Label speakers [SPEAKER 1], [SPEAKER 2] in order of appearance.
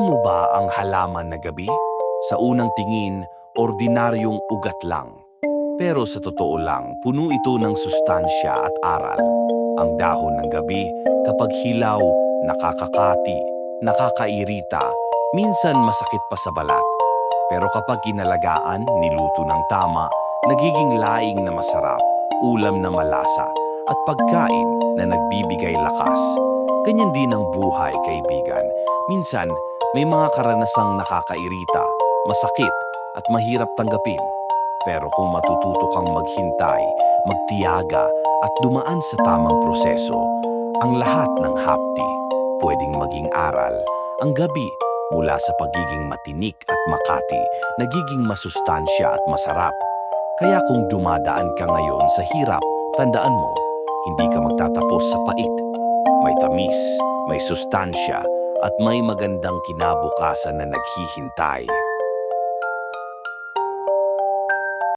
[SPEAKER 1] Alam mo ba ang halaman na gabi? Sa unang tingin, ordinaryong ugat lang. Pero sa totoo lang, puno ito ng sustansya at aral. Ang dahon ng gabi, kapag hilaw, nakakakati, nakakairita, minsan masakit pa sa balat. Pero kapag kinalagaan, niluto ng tama, nagiging laing na masarap, ulam na malasa, at pagkain na nagbibigay lakas. Ganyan din ang buhay, kaibigan. Minsan, may mga karanasang nakakairita, masakit, at mahirap tanggapin. Pero kung matututo kang maghintay, magtiyaga, at dumaan sa tamang proseso, ang lahat ng hapdi pwedeng maging aral. Ang gabi, mula sa pagiging matinik at makati, nagiging masustansya at masarap. Kaya kung dumadaan ka ngayon sa hirap, tandaan mo, hindi ka magtatapos sa pait. May tamis, may sustansya, at may magandang kinabukasan na naghihintay.